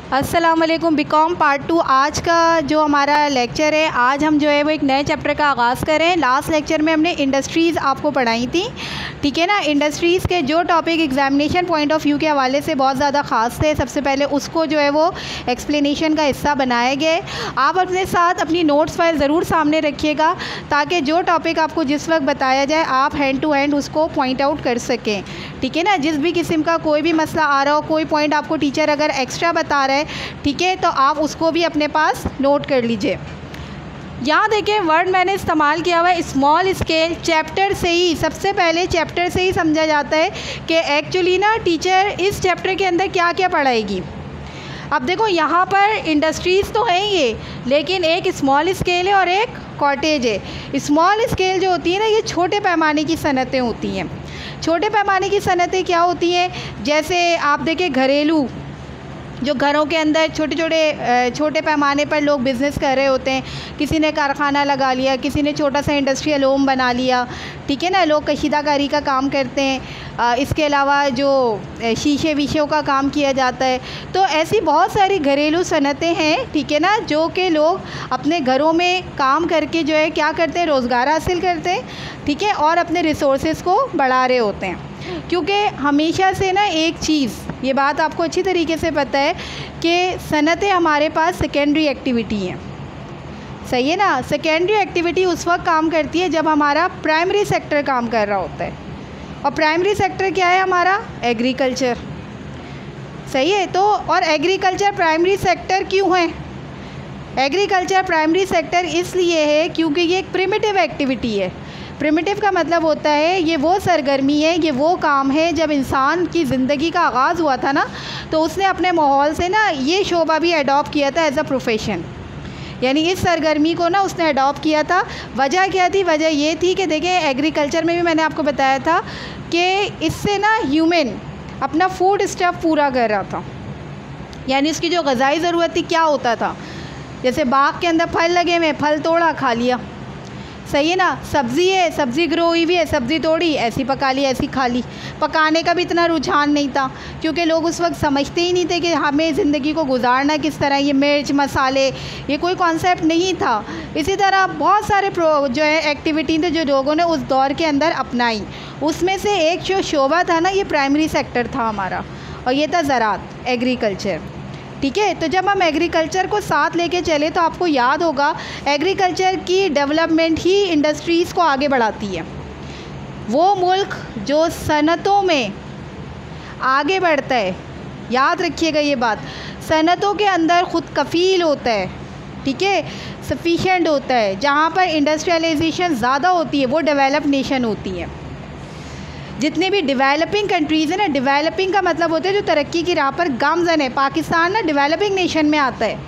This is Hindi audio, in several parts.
अस्सलाम वालेकुम। बीकॉम पार्ट 2 आज का जो हमारा लेक्चर है, आज हम जो है वो एक नए चैप्टर का आगाज़ करें। लास्ट लेक्चर में हमने इंडस्ट्रीज़ आपको पढ़ाई थी, ठीक है ना। इंडस्ट्रीज़ के जो topic examination point of view के हवाले से बहुत ज़्यादा ख़ास थे, सबसे पहले उसको जो है वो एक्सप्लेनेशन का हिस्सा बनाए गए। आप अपने साथ अपनी नोट्स फाइल ज़रूर सामने रखिएगा ताकि जो टॉपिक आपको जिस वक्त बताया जाए आप हैंड टू हैंड उसको पॉइंट आउट कर सकें, ठीक है ना। जिस भी किस्म का कोई भी मसला आ रहा हो, कोई पॉइंट आपको टीचर अगर एक्स्ट्रा बता रहा है, ठीक है, तो आप उसको भी अपने पास नोट कर लीजिए। यहाँ देखें वर्ड मैंने इस्तेमाल किया हुआ है स्मॉल स्केल। चैप्टर से ही, सबसे पहले चैप्टर से ही समझा जाता है कि एक्चुअली ना टीचर इस चैप्टर के अंदर क्या क्या पढ़ाएगी। अब देखो यहाँ पर इंडस्ट्रीज़ तो हैं ये, लेकिन एक स्मॉल स्केल है और एक कॉटेज है। स्मॉल स्केल जो होती है ना, ये छोटे पैमाने की सनतें होती हैं। छोटे पैमाने की सनतें क्या होती हैं, जैसे आप देखें घरेलू, जो घरों के अंदर छोटे पैमाने पर लोग बिज़नेस कर रहे होते हैं। किसी ने कारखाना लगा लिया, किसी ने छोटा सा इंडस्ट्रियल होम बना लिया, ठीक है ना। लोग कशीदाकारी का काम करते हैं, इसके अलावा जो शीशे वीशों का काम किया जाता है। तो ऐसी बहुत सारी घरेलू सनतें हैं, ठीक है ना, जो कि लोग अपने घरों में काम करके जो है क्या करते हैं, रोज़गार हासिल करते हैं, ठीक है, और अपने रिसोर्सेज को बढ़ा रहे होते हैं। क्योंकि हमेशा से ना एक चीज़, ये बात आपको अच्छी तरीके से पता है कि सनतें हमारे पास सेकेंडरी एक्टिविटी हैं, सही है ना। सेकेंडरी एक्टिविटी उस वक्त काम करती है जब हमारा प्राइमरी सेक्टर काम कर रहा होता है। और प्राइमरी सेक्टर क्या है हमारा? एग्रीकल्चर, सही है। तो और एग्रीकल्चर प्राइमरी सेक्टर क्यों है? एग्रीकल्चर प्राइमरी सेक्टर इसलिए है क्योंकि ये एक प्रिमिटिव एक्टिविटी है। प्रिमिटिव का मतलब होता है ये वो सरगर्मी है, ये वो काम है जब इंसान की ज़िंदगी का आगाज़ हुआ था ना, तो उसने अपने माहौल से ना ये शोबा भी अडॉप्ट किया था एज अ प्रोफेशन। यानी इस सरगर्मी को ना उसने अडॉप्ट किया था। वजह क्या थी? वजह ये थी कि देखें एग्रीकल्चर में भी मैंने आपको बताया था कि इससे ना ह्यूमन अपना फूड स्टफ पूरा कर रहा था। यानी उसकी जो ग़िज़ाई ज़रूरत थी क्या होता था, जैसे बाग के अंदर फल लगे हुए, फल तोड़ा खा लिया, सही है ना। सब्ज़ी है, सब्ज़ी ग्रो हुई हुई है, सब्ज़ी तोड़ी ऐसी पका ली, ऐसी खा ली। पकाने का भी इतना रुझान नहीं था क्योंकि लोग उस वक्त समझते ही नहीं थे कि हमें ज़िंदगी को गुजारना किस तरह। ये मिर्च मसाले ये कोई कॉन्सेप्ट नहीं था। इसी तरह बहुत सारे जो है एक्टिविटी थे जो लोगों ने उस दौर के अंदर अपनाई। उसमें से एक जो शोबा था ना, ये प्राइमरी सेक्टर था हमारा, और ये था ज़राअत, एग्रीकल्चर, ठीक है। तो जब हम एग्रीकल्चर को साथ लेके चले तो आपको याद होगा एग्रीकल्चर की डेवलपमेंट ही इंडस्ट्रीज़ को आगे बढ़ाती है। वो मुल्क जो सनतों में आगे बढ़ता है, याद रखिएगा ये बात, सनतों के अंदर ख़ुद कफ़ील होता है, ठीक है, सफिशेंट होता है, जहाँ पर इंडस्ट्रियलाइजेशन ज़्यादा होती है वो डेवलप नेशन होती है। जितने भी डेवलपिंग कंट्रीज़ हैं ना, डेवलपिंग का मतलब होता है जो तरक्की की राह पर गामज़न है। पाकिस्तान ना डेवलपिंग नेशन में आता है,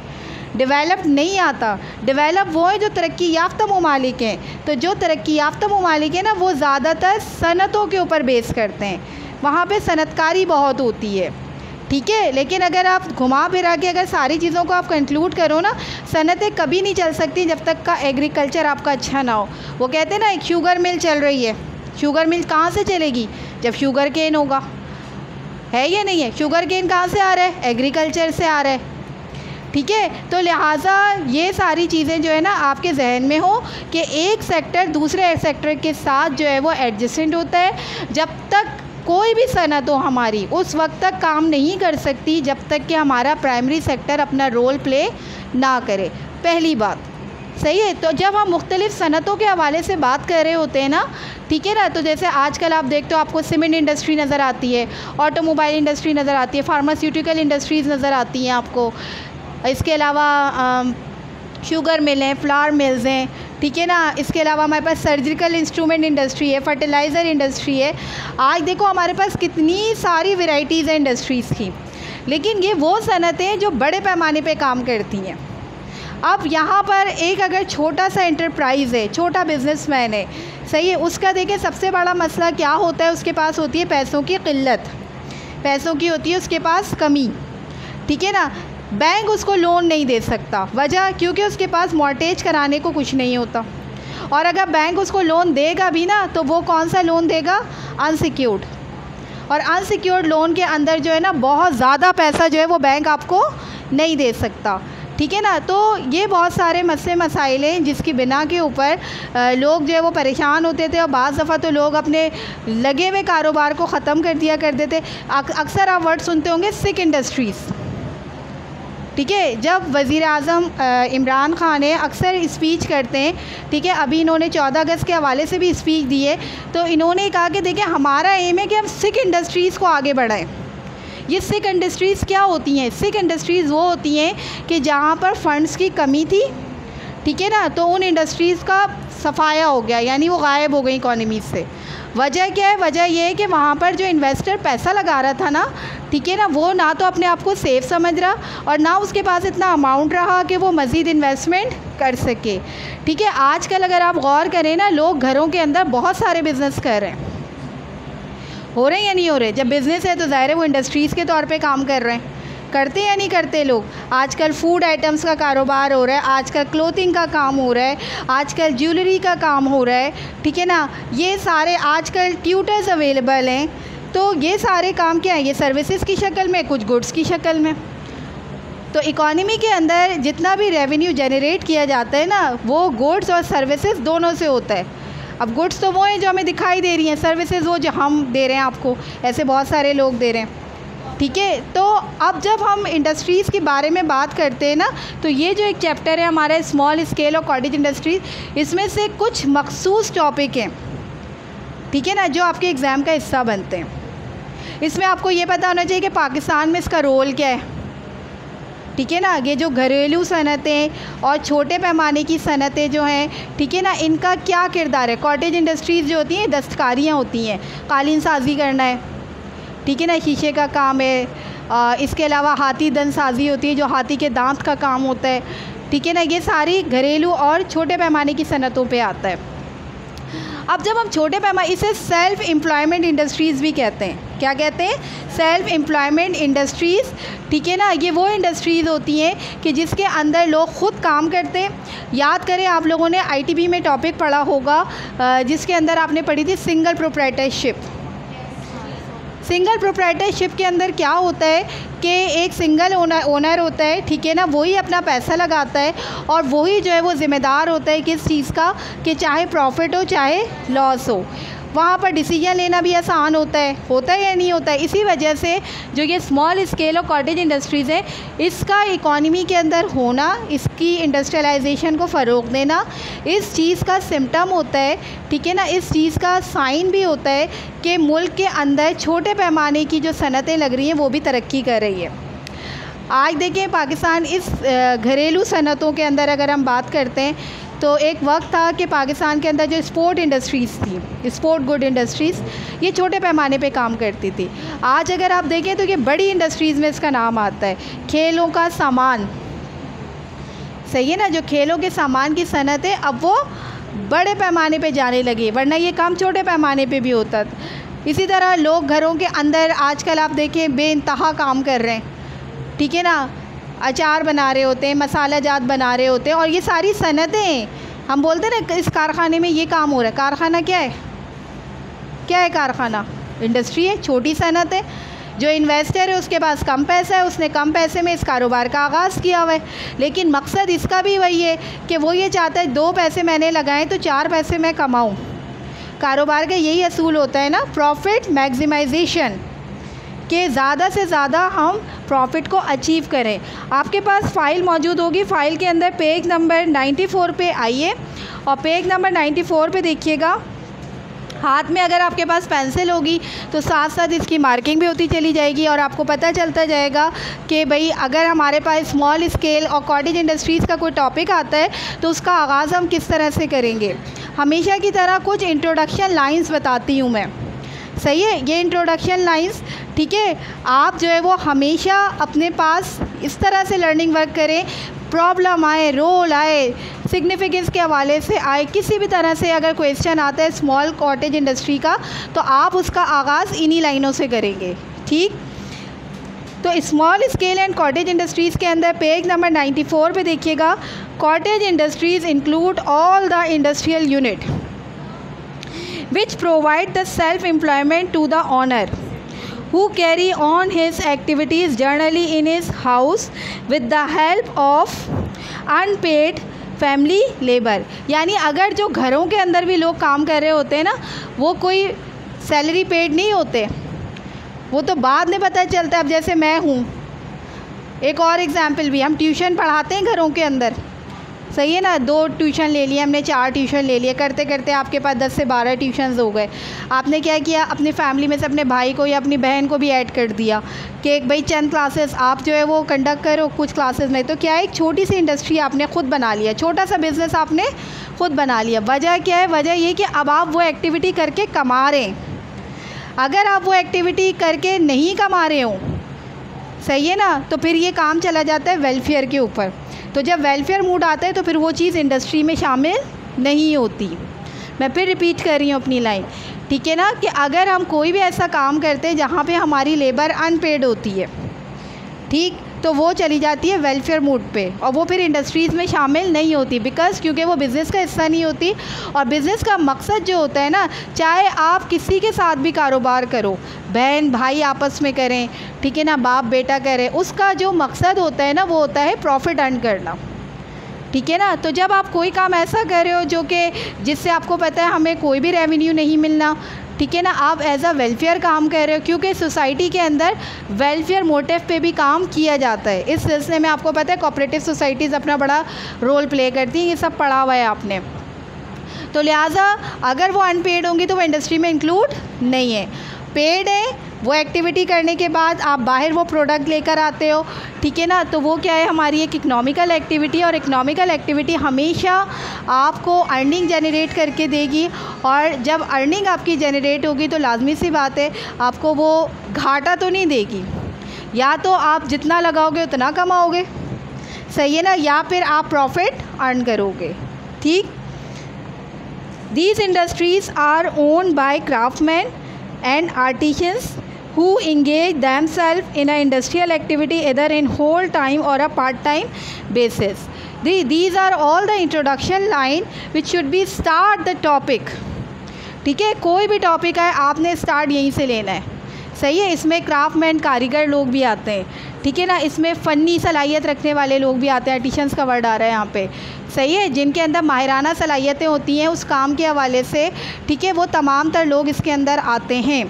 डेवलप नहीं आता। डेवलप वो है जो तरक्की याफ्ता ममालिक हैं। तो जो तरक्की याफ्ता ममालिक हैं ना, वो ज़्यादातर सनतों के ऊपर बेस करते हैं, वहाँ पे सनतकारी बहुत होती है, ठीक है। लेकिन अगर आप घुमा फिरा के अगर सारी चीज़ों को आप कंक्लूड करो ना, सनतें कभी नहीं चल सकती जब तक का एग्रीकल्चर आपका अच्छा ना हो। वो कहते हैं ना एक शुगर मिल चल रही है, शुगर मिल कहाँ से चलेगी? जब शुगर केन होगा, है या नहीं है? शुगर केन कहाँ से आ रहा है? एग्रीकल्चर से आ रहा है, ठीक है। तो लिहाजा ये सारी चीज़ें जो है ना आपके जहन में हो कि एक सेक्टर दूसरे सेक्टर के साथ जो है वो एडजस्टेंट होता है। जब तक कोई भी सनत हो हमारी उस वक्त तक काम नहीं कर सकती जब तक कि हमारा प्राइमरी सेक्टर अपना रोल प्ले ना करे, पहली बात, सही है। तो जब हम मुख्तलिफ़ सनतों के हवाले से बात कर रहे होते हैं ना, ठीक है ना, तो जैसे आजकल आप देखते हो आपको सीमेंट इंडस्ट्री नज़र आती है, ऑटोमोबाइल इंडस्ट्री नज़र आती है, फार्मास्यूटिकल इंडस्ट्रीज़ नज़र आती हैं आपको। इसके अलावा शुगर मिल हैं, फ्लावर मिल्स हैं, ठीक है ना। इसके अलावा हमारे पास सर्जिकल इंस्ट्रूमेंट इंडस्ट्री है, फर्टिलाइज़र इंडस्ट्री है। आज देखो हमारे पास कितनी सारी वेराइटीज़ हैं इंडस्ट्रीज़ की, लेकिन ये वो सनतें जो बड़े पैमाने पे काम करती हैं। अब यहाँ पर एक अगर छोटा सा एंटरप्राइज़ है, छोटा बिजनेसमैन है, सही है, उसका देखिए सबसे बड़ा मसला क्या होता है, उसके पास होती है पैसों की किल्लत, पैसों की होती है उसके पास कमी, ठीक है ना। बैंक उसको लोन नहीं दे सकता, वजह क्योंकि उसके पास मॉर्टेज कराने को कुछ नहीं होता। और अगर बैंक उसको लोन देगा भी ना, तो वो कौन सा लोन देगा? अनसिक्योर्ड। और अनसिक्योर्ड लोन के अंदर जो है ना बहुत ज़्यादा पैसा जो है वो बैंक आपको नहीं दे सकता, ठीक है ना। तो ये बहुत सारे मसले मसाइल हैं जिसकी बिना के ऊपर लोग जो है वो परेशान होते थे, और बाज़ दफ़ा तो लोग अपने लगे हुए कारोबार को ख़त्म कर दिया करते थे। अक्सर आप वर्ड सुनते होंगे सिक इंडस्ट्रीज़, ठीक है। जब वज़ीर आज़म इमरान ख़ान है अक्सर स्पीच करते हैं, ठीक है, अभी इन्होंने 14 अगस्त के हवाले से भी स्पीच दी है, तो इन्होंने कहा कि देखिए हमारा एम है कि हम सिक इंडस्ट्रीज़ को आगे बढ़ाएं। ये सिक इंडस्ट्रीज़ क्या होती हैं? सिक इंडस्ट्रीज़ वो होती हैं कि जहाँ पर फंड्स की कमी थी, ठीक है ना, तो उन इंडस्ट्रीज़ का सफाया हो गया, यानी वो गायब हो गई इकॉनमी से। वजह क्या है? वजह ये है कि वहाँ पर जो इन्वेस्टर पैसा लगा रहा था ना, ठीक है ना, वो ना तो अपने आप को सेफ़ समझ रहा और ना उसके पास इतना अमाउंट रहा कि वो मज़ीद इन्वेस्टमेंट कर सके, ठीक है। आजकल अगर आप गौर करें ना, लोग घरों के अंदर बहुत सारे बिज़नेस कर रहे हैं, हो रहे हैं या नहीं हो रहे? जब बिज़नेस है तो ज़ाहिर है वो इंडस्ट्रीज़ के तौर पे काम कर रहे हैं, करते या नहीं करते लोग? आजकल फ़ूड आइटम्स का कारोबार हो रहा है, आजकल क्लोथिंग का काम हो रहा है, आजकल ज्वेलरी का काम हो रहा है, ठीक है ना। ये सारे आजकल ट्यूटर्स अवेलेबल हैं, तो ये सारे काम क्या है? ये सर्विसेज की शक्ल में, कुछ गुड्स की शक्ल में। तो इकॉनमी के अंदर जितना भी रेवेन्यू जनरेट किया जाता है ना, वो गुड्स और सर्विसेज दोनों से होता है। अब गुड्स तो वो हैं जो हमें दिखाई दे रही हैं, सर्विसेज वो जो हम दे रहे हैं आपको, ऐसे बहुत सारे लोग दे रहे हैं, ठीक है। तो अब जब हम इंडस्ट्रीज़ के बारे में बात करते हैं ना, तो ये जो एक चैप्टर है हमारा स्मॉल स्केल और कॉटेज इंडस्ट्रीज़, इसमें से कुछ मखसूस टॉपिक हैं, ठीक है ना, जो आपके एग्ज़ाम का हिस्सा बनते हैं। इसमें आपको ये पता होना चाहिए कि पाकिस्तान में इसका रोल क्या है, ठीक है ना। ये जो घरेलू सनतें और छोटे पैमाने की सनतें जो हैं, ठीक है ना, इनका क्या किरदार है। कॉटेज इंडस्ट्रीज़ जो होती हैं दस्तकारियाँ होती हैं, कालीन साजी करना है, ठीक है ना, शीशे का काम है, इसके अलावा हाथी दंत साजी होती है जो हाथी के दांत का काम होता है, ठीक है ना। ये सारी घरेलू और छोटे पैमाने की सनतों पे आता है। अब जब हम छोटे पैमाने, इसे सेल्फ़ एम्प्लॉयमेंट इंडस्ट्रीज़ भी कहते हैं। क्या कहते हैं? सेल्फ़ एम्प्लॉयमेंट इंडस्ट्रीज़, ठीक है ना। ये वो इंडस्ट्रीज़ होती हैं कि जिसके अंदर लोग ख़ुद काम करते हैं। याद करें, आप लोगों ने आईटीबी में टॉपिक पढ़ा होगा जिसके अंदर आपने पढ़ी थी सिंगल प्रोप्राइटरशिप। सिंगल प्रोप्राइटरशिप के अंदर क्या होता है कि एक सिंगल ओनर होता है, ठीक है ना, वही अपना पैसा लगाता है और वही जो है वो ज़िम्मेदार होता है किस चीज़ का, कि चाहे प्रॉफिट हो चाहे लॉस हो। वहाँ पर डिसीजन लेना भी आसान होता है या नहीं होता है। इसी वजह से जो ये स्मॉल स्केल और कॉटेज इंडस्ट्रीज़ है, इसका इकॉनमी के अंदर होना, इसकी इंडस्ट्रियलाइजेशन को फ़रोग़ देना, इस चीज़ का सिम्टम होता है, ठीक है ना, इस चीज़ का साइन भी होता है कि मुल्क के अंदर छोटे पैमाने की जो सनतें लग रही हैं वो भी तरक्की कर रही है। आज देखें पाकिस्तान इस घरेलू सनतों के अंदर अगर हम बात करते हैं तो एक वक्त था कि पाकिस्तान के अंदर जो स्पोर्ट इंडस्ट्रीज़ थी, स्पोर्ट गुड इंडस्ट्रीज़, ये छोटे पैमाने पे काम करती थी। आज अगर आप देखें तो ये बड़ी इंडस्ट्रीज़ में इसका नाम आता है। खेलों का सामान, सही है ना, जो खेलों के सामान की सनत है अब वो बड़े पैमाने पे जाने लगी, वरना ये काम छोटे पैमाने पे भी होता था। इसी तरह लोग घरों के अंदर आजकल आप देखें बेइंतहा काम कर रहे हैं, ठीक है ना, अचार बना रहे होते हैं, मसाला जात बना रहे होते हैं, और ये सारी सनतें हम बोलते हैं ना इस कारखाने में ये काम हो रहा है। कारखाना क्या है? क्या है कारखाना? इंडस्ट्री है, छोटी सनत है। जो इन्वेस्टर है उसके पास कम पैसा है, उसने कम पैसे में इस कारोबार का आगाज़ किया हुआ है, लेकिन मकसद इसका भी वही है कि वो ये चाहता है 2 पैसे मैंने लगाए तो 4 पैसे मैं कमाऊँ। कारोबार का यही असूल होता है ना, प्रॉफिट मैक्सिमाइजेशन, कि ज़्यादा से ज़्यादा हम प्रॉफिट को अचीव करें। आपके पास फ़ाइल मौजूद होगी, फ़ाइल के अंदर पेज नंबर 94 पे आइए और पेज नंबर 94 पे देखिएगा। हाथ में अगर आपके पास पेंसिल होगी तो साथ साथ इसकी मार्किंग भी होती चली जाएगी और आपको पता चलता जाएगा कि भाई अगर हमारे पास स्मॉल स्केल और कॉटेज इंडस्ट्रीज़ का कोई टॉपिक आता है तो उसका आगाज़ हम किस तरह से करेंगे। हमेशा की तरह कुछ इंट्रोडक्शन लाइंस बताती हूँ मैं, सही है। ये इंट्रोडक्शन लाइंस, ठीक है, आप जो है वो हमेशा अपने पास इस तरह से लर्निंग वर्क करें, प्रॉब्लम आए, रोल आए, सिग्निफिकेंस के हवाले से आए, किसी भी तरह से अगर क्वेश्चन आता है स्मॉल कॉटेज इंडस्ट्री का तो आप उसका आगाज़ इन्हीं लाइनों से करेंगे, ठीक। तो small scale and cottage industries के अंदर पेज नंबर 94 पे देखिएगा। Cottage industries include all the industrial unit which provide the self employment to the owner who carry on his activities generally in his house with the help of unpaid family labour. यानी अगर जो घरों के अंदर भी लोग काम कर रहे होते हैं ना, वो कोई सैलरी पेड नहीं होते, वो तो बाद में पता चलता है। अब जैसे मैं हूँ, एक और एग्ज़ाम्पल भी, हम ट्यूशन पढ़ाते हैं घरों के अंदर, सही है ना, 2 ट्यूशन ले लिए हमने, 4 ट्यूशन ले लिए, करते करते आपके पास 10 से 12 ट्यूशन्स हो गए। आपने क्या किया, अपनी फैमिली में से अपने भाई को या अपनी बहन को भी ऐड कर दिया कि भाई चंद क्लासेस आप जो है वो कंडक्ट करो, कुछ क्लासेस नहीं। तो क्या है, एक छोटी सी इंडस्ट्री आपने ख़ुद बना लिया, छोटा सा बिज़नेस आपने ख़ुद बना लिया। वजह क्या है, वजह ये कि अब आप वो एक्टिविटी करके कमा रहे हैं। अगर आप वो एक्टिविटी करके नहीं कमा रहे हो, सही है ना, तो फिर ये काम चला जाता है वेलफेयर के ऊपर। तो जब वेलफेयर मूड आता है तो फिर वो चीज़ इंडस्ट्री में शामिल नहीं होती। मैं फिर रिपीट कर रही हूँ अपनी लाइन, ठीक है ना, कि अगर हम कोई भी ऐसा काम करते हैं जहाँ पे हमारी लेबर अनपेड होती है, ठीक, तो वो चली जाती है वेलफेयर मूड पे, और वो फिर इंडस्ट्रीज़ में शामिल नहीं होती, बिकॉज़ क्योंकि वो बिज़नेस का हिस्सा नहीं होती। और बिज़नेस का मकसद जो होता है ना, चाहे आप किसी के साथ भी कारोबार करो, बहन भाई आपस में करें, ठीक है ना, बाप बेटा करें, उसका जो मकसद होता है ना, वो होता है प्रॉफिट अर्न करना, ठीक है ना। तो जब आप कोई काम ऐसा कर रहे हो जो कि जिससे आपको पता है हमें कोई भी रेवेन्यू नहीं मिलना, ठीक है ना, आप एज अ वेलफेयर काम कर रहे हो, क्योंकि सोसाइटी के अंदर वेलफेयर मोटिव पे भी काम किया जाता है। इस सिलसिले में आपको पता है कोऑपरेटिव सोसाइटीज़ अपना बड़ा रोल प्ले करती हैं, ये सब पढ़ा हुआ है आपने। तो लिहाजा अगर वो अनपेड होंगी तो वो इंडस्ट्री में इंक्लूड नहीं है। पेड है, वो एक्टिविटी करने के बाद आप बाहर वो प्रोडक्ट लेकर आते हो, ठीक है ना, तो वो क्या है, हमारी एक इकोनॉमिकल एक्टिविटी। और इकोनॉमिकल एक्टिविटी हमेशा आपको अर्निंग जनरेट करके देगी, और जब अर्निंग आपकी जनरेट होगी तो लाजमी सी बात है आपको वो घाटा तो नहीं देगी, या तो आप जितना लगाओगे उतना कमाओगे, सही है ना, या फिर आप प्रॉफिट अर्न करोगे, ठीक। These industries are owned by craftsmen and artisans who engage themselves in an industrial activity either in whole time or a part time basis. These are all the introduction line which should be start the topic, ठीक है। कोई भी टॉपिक है आपने स्टार्ट यहीं से लेना है, सही है। इसमें क्राफ्टमैन कारीगर लोग भी आते हैं, ठीक है ना, इसमें फ़नी सलाहियत रखने वाले लोग भी आते हैं, आर्टिशंस का वर्ड आ रहा है यहाँ पे, सही है, जिनके अंदर माहिराना सलाहियतें होती हैं उस काम के हवाले से, ठीक है, वो तमाम तर लोग इसके अंदर आते हैं।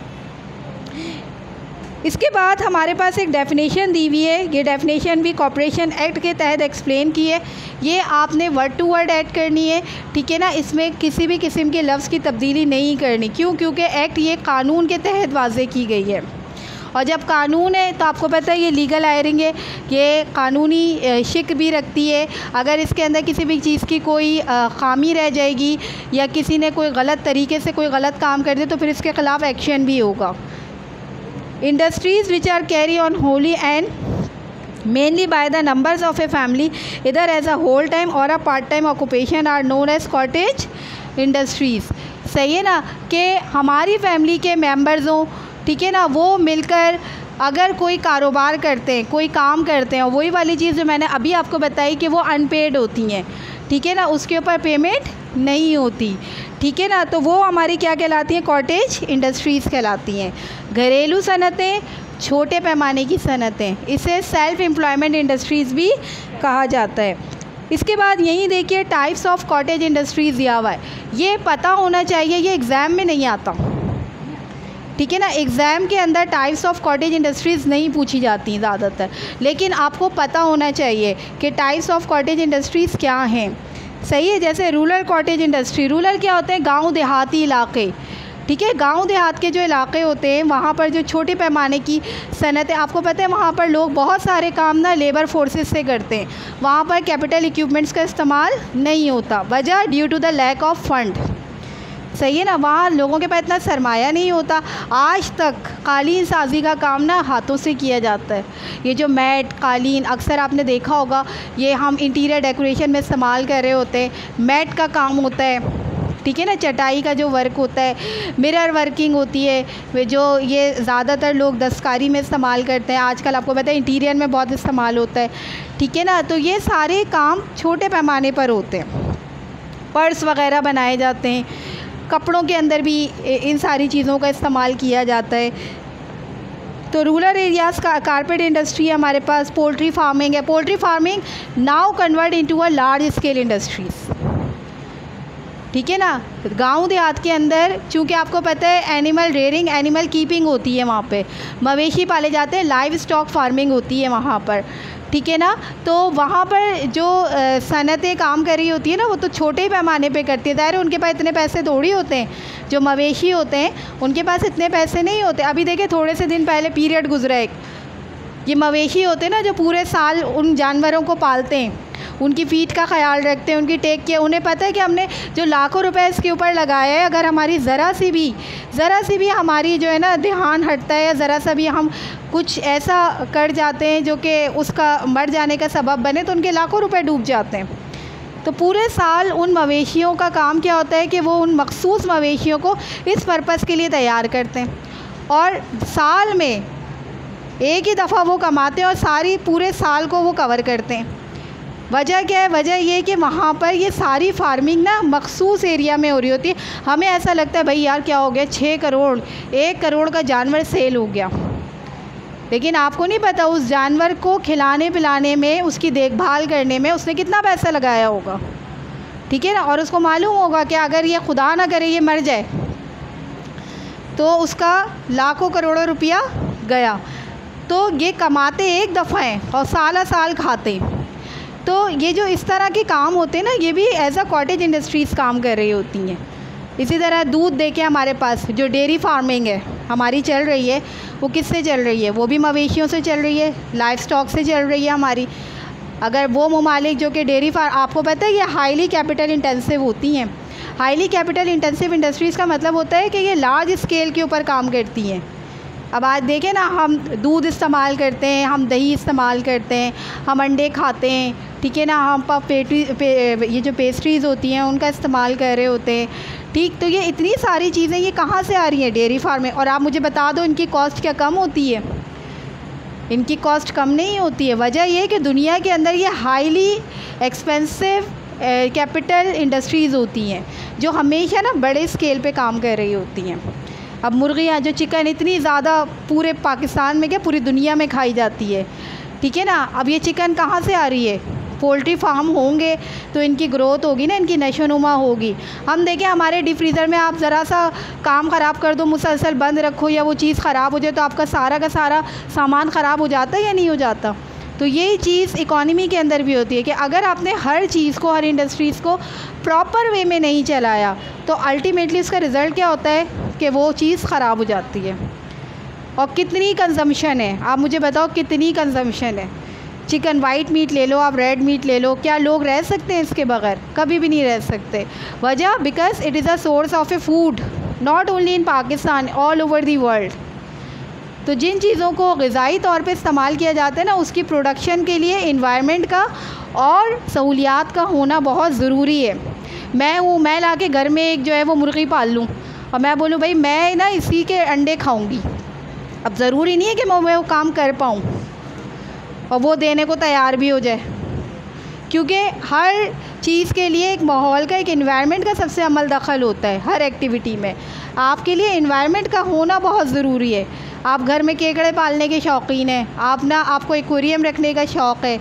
इसके बाद हमारे पास एक डेफिनेशन दी हुई है, ये डेफिनेशन भी कॉर्पोरेशन एक्ट के तहत एक्सप्लेन की है। ये आपने वर्ड टू वर्ड ऐड करनी है, ठीक है ना, इसमें किसी भी किस्म के लफ्ज़ की तब्दीली नहीं करनी। क्यों? क्योंकि एक्ट ये कानून के तहत वाज़े की गई है, और जब कानून है तो आपको पता है ये लीगल हायरिंग है, ये कानूनी शिक भी रखती है। अगर इसके अंदर किसी भी चीज़ की कोई ख़ामी रह जाएगी या किसी ने कोई गलत तरीके से कोई गलत काम कर दिया तो फिर इसके ख़िलाफ़ एक्शन भी होगा। Industries which are carry on wholly and mainly by the members of a family either as a whole time or a part time occupation are known as cottage industries। सही है ना, कि हमारी फैमिली के मेंबर्स हों, ठीक है ना, वो मिलकर अगर कोई कारोबार करते हैं, कोई काम करते हैं, वही वाली चीज़ जो मैंने अभी आपको बताई कि वो अनपेड होती हैं, ठीक है ना, उसके ऊपर पेमेंट नहीं होती, ठीक है ना, तो वो हमारी क्या कहलाती हैं, कॉटेज इंडस्ट्रीज़ कहलाती हैं। घरेलू सनतें, छोटे पैमाने की सनतें, इसे सेल्फ एम्प्लॉयमेंट इंडस्ट्रीज़ भी कहा जाता है। इसके बाद यहीं देखिए टाइप्स ऑफ कॉटेज इंडस्ट्रीज़ दिया हुआ है, ये पता होना चाहिए, ये एग्ज़ाम में नहीं आता, ठीक है ना, एग्ज़ाम के अंदर टाइप्स ऑफ कॉटेज इंडस्ट्रीज़ नहीं पूछी जाती ज़्यादातर, लेकिन आपको पता होना चाहिए कि टाइप्स ऑफ कॉटेज इंडस्ट्रीज़ क्या हैं, सही है। जैसे रूरल कॉटेज इंडस्ट्री, रूरल क्या होते हैं, गांव देहाती इलाके, ठीक है, गांव देहात के जो इलाके होते हैं वहाँ पर जो छोटे पैमाने की सनतें, आपको पता है वहाँ पर लोग बहुत सारे काम ना लेबर फोर्सेस से करते हैं, वहाँ पर कैपिटल इक्विपमेंट्स का इस्तेमाल नहीं होता, वजह due to the lack of fund, सही है ना, वहाँ लोगों के पास इतना सरमाया नहीं होता। आज तक कालीन साजी का काम ना हाथों से किया जाता है, ये जो मैट कालीन अक्सर आपने देखा होगा, ये हम इंटीरियर डेकोरेशन में इस्तेमाल कर रहे होते हैं, मैट का काम होता है, ठीक है ना, चटाई का जो वर्क होता है, मिरर वर्किंग होती है, वे जो ये ज़्यादातर लोग दस्तकारी में इस्तेमाल करते हैं, आजकल आपको पता है इंटीरियर में बहुत इस्तेमाल होता है, ठीक है ना, तो ये सारे काम छोटे पैमाने पर होते हैं। पर्स वग़ैरह बनाए जाते हैं, कपड़ों के अंदर भी इन सारी चीज़ों का इस्तेमाल किया जाता है। तो रूरल एरियाज़ का कारपेट इंडस्ट्री है हमारे पास, पोल्ट्री फार्मिंग है। Poultry farming now convert into a large scale industries, ठीक है ना। गांव देहात के अंदर चूँकि आपको पता है एनिमल रेयरिंग, एनिमल कीपिंग होती है वहाँ पे, मवेशी पाले जाते हैं, लाइव स्टॉक फार्मिंग होती है वहाँ पर, ठीक है ना। तो वहाँ पर जो सनतें काम कर रही होती है ना, वो तो छोटे पैमाने पे करती है। ज़ाहिर है उनके पास इतने पैसे थोड़ी होते हैं, जो मवेशी होते हैं उनके पास इतने पैसे नहीं होते। अभी देखिए थोड़े से दिन पहले पीरियड गुजरा एक, ये मवेशी होते हैं ना जो पूरे साल उन जानवरों को पालते हैं, उनकी फ़ीड का ख्याल रखते हैं, उनकी टेक केयर, उन्हें पता है कि हमने जो लाखों रुपए इसके ऊपर लगाया है, अगर हमारी ज़रा सी भी हमारी जो है ना ध्यान हटता है, या ज़रा सा भी हम कुछ ऐसा कर जाते हैं जो कि उसका मर जाने का सबब बने, तो उनके लाखों रुपए डूब जाते हैं। तो पूरे साल उन मवेशियों का काम क्या होता है कि वो उन मखसूस मवेशियों को इस पर्पज़ के लिए तैयार करते हैं, और साल में एक ही दफ़ा वो कमाते हैं और पूरे साल को वो कवर करते हैं। वजह क्या है? वजह ये कि वहाँ पर ये सारी फार्मिंग ना मखसूस एरिया में हो रही होती है। हमें ऐसा लगता है भाई यार क्या हो गया, 6 करोड़ 1 करोड़ का जानवर सेल हो गया, लेकिन आपको नहीं पता उस जानवर को खिलाने पिलाने में, उसकी देखभाल करने में उसने कितना पैसा लगाया होगा, ठीक है ना। और उसको मालूम होगा कि अगर ये खुदा ना करे ये मर जाए तो उसका लाखों करोड़ों रुपया गया। तो ये कमाते एक दफ़ा हैं और साल खाते। तो ये जो इस तरह के काम होते हैं ना, ये भी एज अ कॉटेज इंडस्ट्रीज़ काम कर रही होती हैं। इसी तरह दूध देके हमारे पास जो डेयरी फार्मिंग है हमारी चल रही है, वो किससे चल रही है? वो भी मवेशियों से चल रही है, लाइव स्टॉक से चल रही है हमारी। अगर वो ममालिक जो कि डेयरी फार्म, आपको पता है ये हाईली कैपिटल इंटेंसिव होती हैं। हाईली कैपिटल इंटेंसिव इंडस्ट्रीज़ का मतलब होता है कि ये लार्ज स्केल के ऊपर काम करती हैं। अब आज देखें ना, हम दूध इस्तेमाल करते हैं, हम दही इस्तेमाल करते हैं, हम अंडे खाते हैं, ठीक है ना, हम ये जो पेस्ट्रीज़ होती हैं उनका इस्तेमाल कर रहे होते हैं, ठीक। तो ये इतनी सारी चीज़ें ये कहाँ से आ रही हैं? डेयरी फार्म में। और आप मुझे बता दो इनकी कॉस्ट क्या कम होती है? इनकी कॉस्ट कम नहीं होती है। वजह ये कि दुनिया के अंदर ये हाईली एक्सपेंसिव कैपिटल इंडस्ट्रीज़ होती हैं जो हमेशा ना बड़े स्केल पे काम कर रही होती हैं। अब मुर्गियाँ जो चिकन इतनी ज़्यादा पूरे पाकिस्तान में क्या पूरी दुनिया में खाई जाती है, ठीक है ना। अब ये चिकन कहाँ से आ रही है? पोल्ट्री फार्म होंगे तो इनकी ग्रोथ होगी ना, इनकी नशोनुमा होगी। हम देखें हमारे डीप फ्रीज़र में आप ज़रा सा काम ख़राब कर दो, मुसलसल बंद रखो, या वो चीज़ ख़राब हो जाए तो आपका सारा का सारा सामान ख़राब हो जाता है या नहीं हो जाता? तो यही चीज़ इकॉनमी के अंदर भी होती है कि अगर आपने हर चीज़ को, हर इंडस्ट्रीज़ को प्रॉपर वे में नहीं चलाया तो अल्टीमेटली उसका रिज़ल्ट क्या होता है कि वो चीज़ ख़राब हो जाती है। और कितनी कंजम्पशन है, आप मुझे बताओ कितनी कंजम्पशन है? चिकन वाइट मीट ले लो, आप रेड मीट ले लो, क्या लोग रह सकते हैं इसके बगैर? कभी भी नहीं रह सकते। वजह because it is a source of A food not only in Pakistan, all over the world. तो जिन चीज़ों को ग़िज़ाई तौर पे इस्तेमाल किया जाता है ना, उसकी प्रोडक्शन के लिए इन्वायरमेंट का और सहूलियात का होना बहुत ज़रूरी है। मैं ला के घर में एक जो है वो मुर्गी पाल लूँ और मैं बोलूँ भाई मैं ना इसी के अंडे खाऊंगी, अब ज़रूरी नहीं है कि मैं वो काम कर पाऊँ और वो देने को तैयार भी हो जाए, क्योंकि हर चीज़ के लिए एक माहौल का, एक इन्वायरमेंट का सबसे अमल दखल होता है हर एक्टिविटी में। आपके लिए इन्वायरमेंट का होना बहुत ज़रूरी है। आप घर में केकड़े पालने के शौकीन हैं, आपको एक्वेरियम रखने का शौक़ है,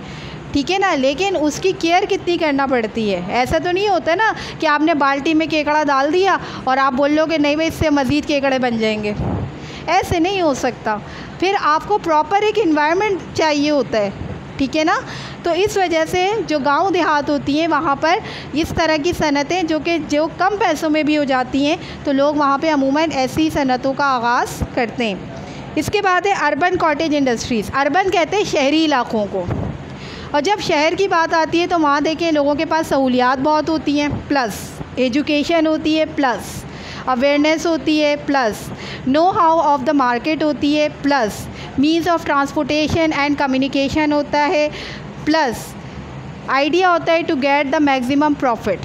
ठीक है ना, लेकिन उसकी केयर कितनी करना पड़ती है। ऐसा तो नहीं होता ना कि आपने बाल्टी में केकड़ा डाल दिया और आप बोल लो कि नहीं भाई इससे मज़ीद केकड़े बन जाएंगे, ऐसे नहीं हो सकता। फिर आपको प्रॉपर एक इन्वायरमेंट चाहिए होता है, ठीक है ना। तो इस वजह से जो गांव देहात होती हैं वहाँ पर इस तरह की सनतें जो कम पैसों में भी हो जाती हैं, तो लोग वहाँ पे अमूमन ऐसी सनतों का आगाज़ करते हैं। इसके बाद है अर्बन कॉटेज इंडस्ट्रीज़। अर्बन कहते हैं शहरी इलाकों को, और जब शहर की बात आती है तो वहाँ देखें लोगों के पास सहूलियात बहुत होती हैं, प्लस एजुकेशन होती है, प्लस अवेयरनेस होती है, plus know how of the market होती है, plus means of transportation and communication होता है, प्लस आइडिया होता है to get the maximum profit,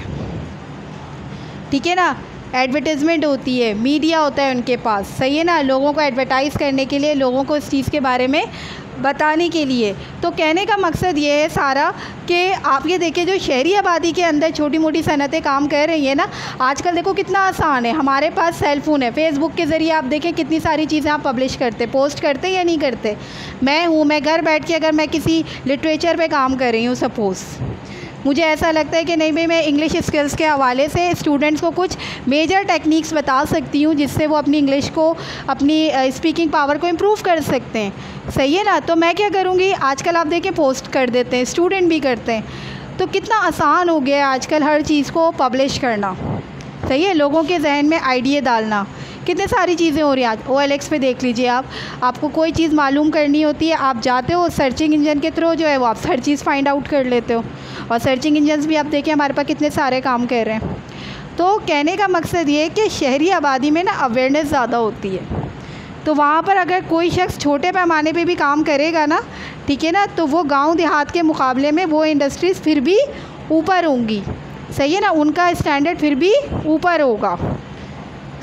ठीक है ना। एडवर्टाइजमेंट होती है, मीडिया होता है उनके पास, सही है ना, लोगों को एडवर्टाइज़ करने के लिए लोगों को इस चीज़ के बारे में बताने के लिए। तो कहने का मकसद ये है सारा कि आप ये देखिए जो शहरी आबादी के अंदर छोटी मोटी सनतें काम कर रही हैं ना, आजकल देखो कितना आसान है, हमारे पास सेल फ़ोन है, फेसबुक के ज़रिए आप देखें कितनी सारी चीज़ें आप पब्लिश करते, पोस्ट करते या नहीं करते। मैं घर बैठ के अगर मैं किसी लिटरेचर पे काम कर रही हूँ सपोज़, मुझे ऐसा लगता है कि नहीं भाई मैं इंग्लिश स्किल्स के हवाले से स्टूडेंट्स को कुछ मेजर टेक्निक्स बता सकती हूँ जिससे वो अपनी इंग्लिश को, अपनी स्पीकिंग पावर को इम्प्रूव कर सकते हैं, सही है ना। तो मैं क्या करूँगी, आजकल आप देखें पोस्ट कर देते हैं, स्टूडेंट भी करते हैं, तो कितना आसान हो गया है आजकल हर चीज़ को पब्लिश करना, सही है, लोगों के जहन में आइडिया डालना, कितनी सारी चीज़ें हो रही हैं आज। OLX पे देख लीजिए आपको कोई चीज़ मालूम करनी होती है, आप जाते हो सर्चिंग इंजन के थ्रू जो है वो आप हर चीज़ फाइंड आउट कर लेते हो, और सर्चिंग इंजन्स भी आप देखें हमारे पास कितने सारे काम कर रहे हैं। तो कहने का मकसद ये है कि शहरी आबादी में ना अवेयरनेस ज़्यादा होती है, तो वहाँ पर अगर कोई शख्स छोटे पैमाने पे भी काम करेगा ना, ठीक है ना, तो वो गांव देहात के मुकाबले में वो इंडस्ट्रीज़ फिर भी ऊपर होंगी, सही है ना, उनका स्टैंडर्ड फिर भी ऊपर होगा।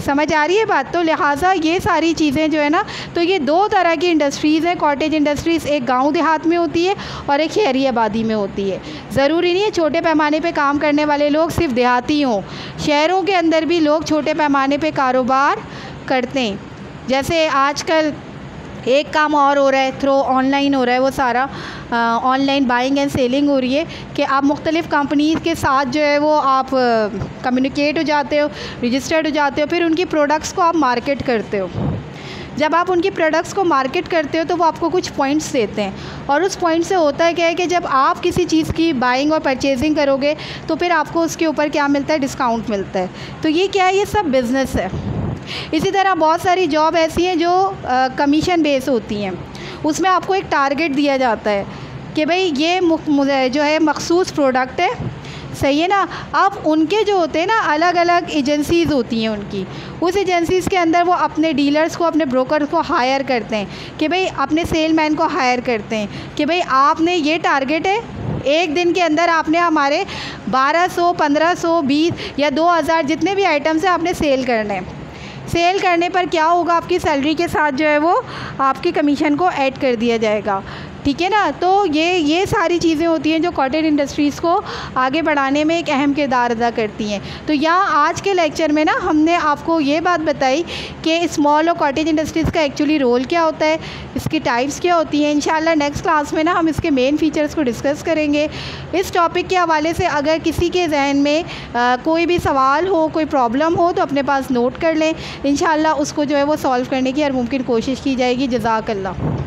समझ आ रही है बात। तो लिहाजा ये सारी चीज़ें जो है ना, तो ये दो तरह की इंडस्ट्रीज़ हैं, कॉटेज इंडस्ट्रीज़, एक गांव देहात में होती है और एक शहरी आबादी में होती है। ज़रूरी नहीं है छोटे पैमाने पे काम करने वाले लोग सिर्फ देहाती हों, शहरों के अंदर भी लोग छोटे पैमाने पे कारोबार करते हैं। जैसे आजकल एक काम और हो रहा है, थ्रू ऑनलाइन हो रहा है, वो सारा ऑनलाइन बाइंग एंड सेलिंग हो रही है कि आप मुख्तलिफ़ कंपनीज़ के साथ जो है वो आप कम्युनिकेट हो जाते हो, रजिस्टर्ड हो जाते हो, फिर उनकी प्रोडक्ट्स को आप मार्केट करते हो। जब आप उनकी प्रोडक्ट्स को मार्केट करते हो तो वो आपको कुछ पॉइंट्स देते हैं, और उस पॉइंट से होता है क्या है कि जब आप किसी चीज़ की बाइंग और परचेजिंग करोगे तो फिर आपको उसके ऊपर क्या मिलता है, डिस्काउंट मिलता है। तो ये क्या है, ये सब बिज़नेस है। इसी तरह बहुत सारी जॉब ऐसी हैं जो कमीशन बेस होती हैं, उसमें आपको एक टारगेट दिया जाता है कि भाई ये जो है मखसूस प्रोडक्ट है, सही है ना। अब उनके जो होते हैं ना अलग अलग एजेंसीज़ होती हैं उनकी, उस एजेंसीज़ के अंदर वो अपने डीलर्स को, अपने ब्रोकर को हायर करते हैं कि भाई अपने सेलमैन को हायर करते हैं कि भाई आपने ये टारगेट है, एक दिन के अंदर आपने हमारे 1200, 1500, 20 या 2000 जितने भी आइटम्स हैं आपने सेल करने हैं। सेल करने पर क्या होगा, आपकी सैलरी के साथ जो है वो आपकी कमीशन को ऐड कर दिया जाएगा, ठीक है ना। तो ये सारी चीज़ें होती हैं जो कॉटेज इंडस्ट्रीज़ को आगे बढ़ाने में एक अहम किरदार अदा करती हैं। तो यहाँ आज के लेक्चर में ना हमने आपको ये बात बताई कि स्मॉल और कॉटेज इंडस्ट्रीज़ का एक्चुअली रोल क्या होता है, इसकी टाइप्स क्या होती हैं। इंशाल्लाह नेक्स्ट क्लास में ना हम इसके मेन फीचर्स को डिस्कस करेंगे। इस टॉपिक के हवाले से अगर किसी के जहन में कोई भी सवाल हो, कोई प्रॉब्लम हो तो अपने पास नोट कर लें, इंशाल्लाह उसको जो है वो सॉल्व करने की हर मुमकिन कोशिश की जाएगी। जज़ाकल्लाह।